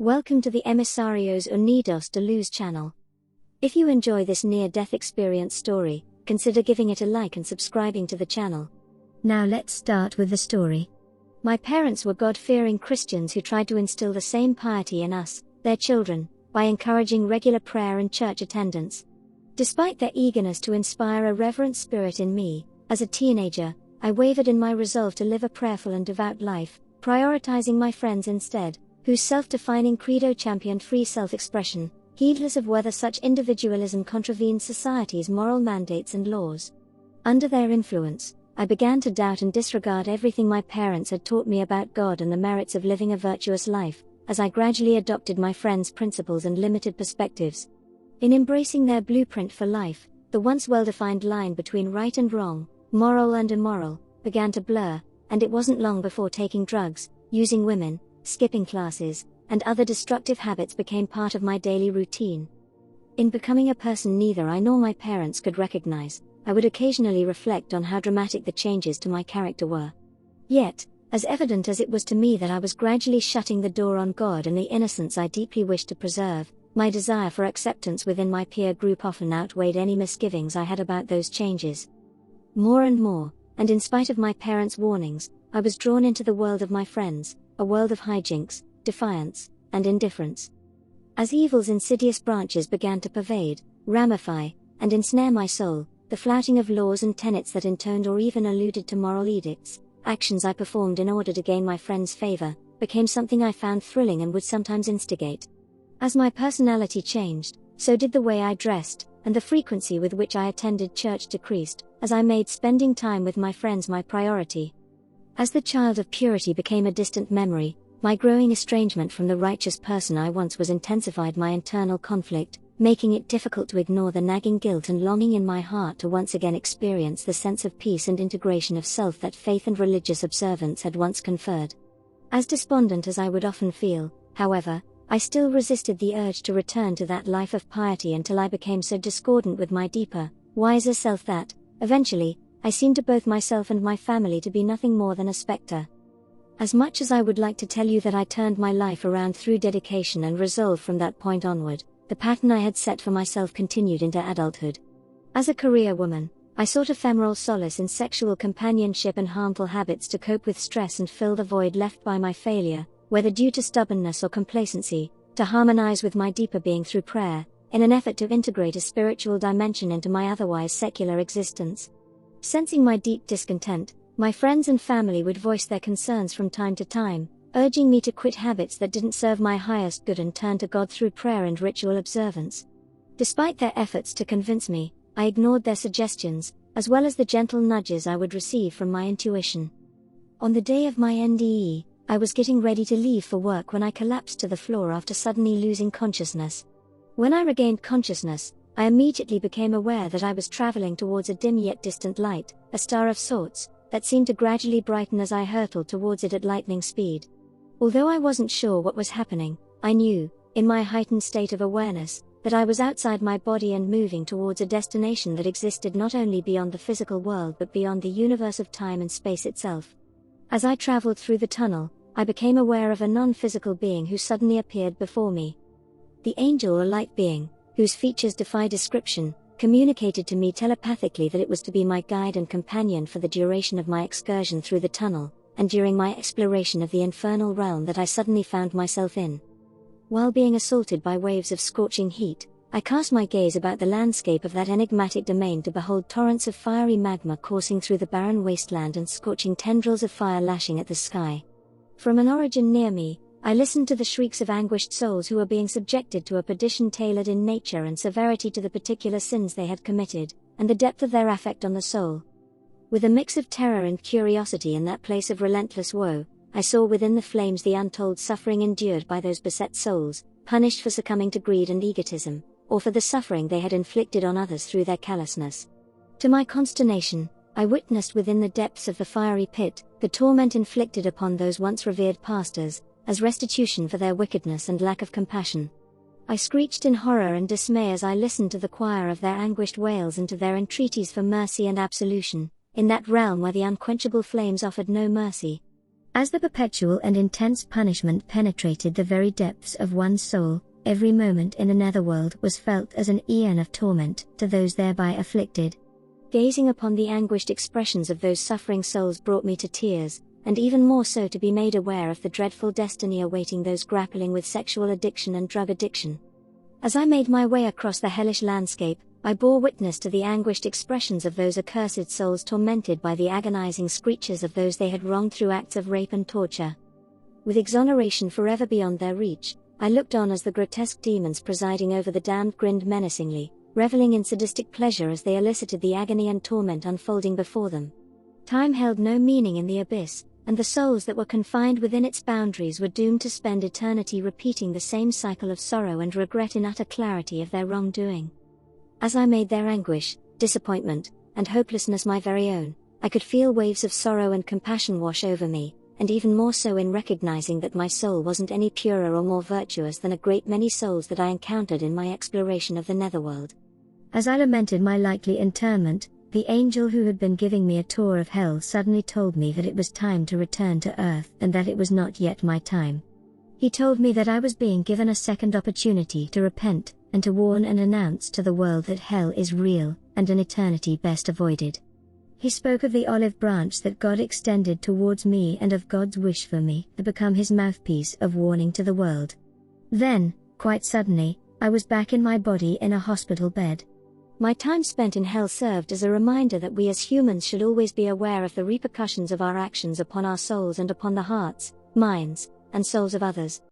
Welcome to the Emisarios Unidos de Luz channel. If you enjoy this near-death experience story, consider giving it a like and subscribing to the channel. Now let's start with the story. My parents were God-fearing Christians who tried to instill the same piety in us, their children, by encouraging regular prayer and church attendance. Despite their eagerness to inspire a reverent spirit in me, as a teenager, I wavered in my resolve to live a prayerful and devout life, prioritizing my friends instead, whose self-defining credo championed free self-expression, heedless of whether such individualism contravened society's moral mandates and laws. Under their influence, I began to doubt and disregard everything my parents had taught me about God and the merits of living a virtuous life, as I gradually adopted my friends' principles and limited perspectives. In embracing their blueprint for life, the once well-defined line between right and wrong, moral and immoral, began to blur, and it wasn't long before taking drugs, using women, skipping classes, and other destructive habits became part of my daily routine. In becoming a person neither I nor my parents could recognize, I would occasionally reflect on how dramatic the changes to my character were. Yet, as evident as it was to me that I was gradually shutting the door on God and the innocence I deeply wished to preserve, my desire for acceptance within my peer group often outweighed any misgivings I had about those changes. More and more, and in spite of my parents' warnings, I was drawn into the world of my friends, a world of hijinks, defiance, and indifference. As evil's insidious branches began to pervade, ramify, and ensnare my soul, the flouting of laws and tenets that intoned or even alluded to moral edicts, actions I performed in order to gain my friends' favor, became something I found thrilling and would sometimes instigate. As my personality changed, so did the way I dressed, and the frequency with which I attended church decreased, as I made spending time with my friends my priority. As the child of purity became a distant memory, my growing estrangement from the righteous person I once was intensified my internal conflict, making it difficult to ignore the nagging guilt and longing in my heart to once again experience the sense of peace and integration of self that faith and religious observance had once conferred. As despondent as I would often feel, however, I still resisted the urge to return to that life of piety until I became so discordant with my deeper, wiser self that, eventually, I seemed to both myself and my family to be nothing more than a specter. As much as I would like to tell you that I turned my life around through dedication and resolve from that point onward, the pattern I had set for myself continued into adulthood. As a career woman, I sought ephemeral solace in sexual companionship and harmful habits to cope with stress and fill the void left by my failure, whether due to stubbornness or complacency, to harmonize with my deeper being through prayer, in an effort to integrate a spiritual dimension into my otherwise secular existence. Sensing my deep discontent, my friends and family would voice their concerns from time to time, urging me to quit habits that didn't serve my highest good and turn to God through prayer and ritual observance. Despite their efforts to convince me, I ignored their suggestions, as well as the gentle nudges I would receive from my intuition. On the day of my NDE, I was getting ready to leave for work when I collapsed to the floor after suddenly losing consciousness. When I regained consciousness, I immediately became aware that I was traveling towards a dim yet distant light, a star of sorts, that seemed to gradually brighten as I hurtled towards it at lightning speed. Although I wasn't sure what was happening, I knew, in my heightened state of awareness, that I was outside my body and moving towards a destination that existed not only beyond the physical world but beyond the universe of time and space itself. As I traveled through the tunnel, I became aware of a non-physical being who suddenly appeared before me. The angel or light being, whose features defy description, communicated to me telepathically that it was to be my guide and companion for the duration of my excursion through the tunnel, and during my exploration of the infernal realm that I suddenly found myself in. While being assaulted by waves of scorching heat, I cast my gaze about the landscape of that enigmatic domain to behold torrents of fiery magma coursing through the barren wasteland and scorching tendrils of fire lashing at the sky. From an origin near me, I listened to the shrieks of anguished souls who were being subjected to a perdition tailored in nature and severity to the particular sins they had committed, and the depth of their affect on the soul. With a mix of terror and curiosity in that place of relentless woe, I saw within the flames the untold suffering endured by those beset souls, punished for succumbing to greed and egotism, or for the suffering they had inflicted on others through their callousness. To my consternation, I witnessed within the depths of the fiery pit, the torment inflicted upon those once revered pastors, as restitution for their wickedness and lack of compassion. I screeched in horror and dismay as I listened to the choir of their anguished wails and to their entreaties for mercy and absolution, in that realm where the unquenchable flames offered no mercy. As the perpetual and intense punishment penetrated the very depths of one's soul, every moment in the netherworld was felt as an aeon of torment to those thereby afflicted. Gazing upon the anguished expressions of those suffering souls brought me to tears, and even more so to be made aware of the dreadful destiny awaiting those grappling with sexual addiction and drug addiction. As I made my way across the hellish landscape, I bore witness to the anguished expressions of those accursed souls tormented by the agonizing screeches of those they had wronged through acts of rape and torture. With exoneration forever beyond their reach, I looked on as the grotesque demons presiding over the damned grinned menacingly, reveling in sadistic pleasure as they elicited the agony and torment unfolding before them. Time held no meaning in the abyss, and the souls that were confined within its boundaries were doomed to spend eternity repeating the same cycle of sorrow and regret in utter clarity of their wrongdoing. As I made their anguish, disappointment, and hopelessness my very own, I could feel waves of sorrow and compassion wash over me, and even more so in recognizing that my soul wasn't any purer or more virtuous than a great many souls that I encountered in my exploration of the netherworld. As I lamented my likely interment, the angel who had been giving me a tour of hell suddenly told me that it was time to return to earth and that it was not yet my time. He told me that I was being given a second opportunity to repent, and to warn and announce to the world that hell is real, and an eternity best avoided. He spoke of the olive branch that God extended towards me and of God's wish for me to become his mouthpiece of warning to the world. Then, quite suddenly, I was back in my body in a hospital bed. My time spent in hell served as a reminder that we as humans should always be aware of the repercussions of our actions upon our souls and upon the hearts, minds, and souls of others.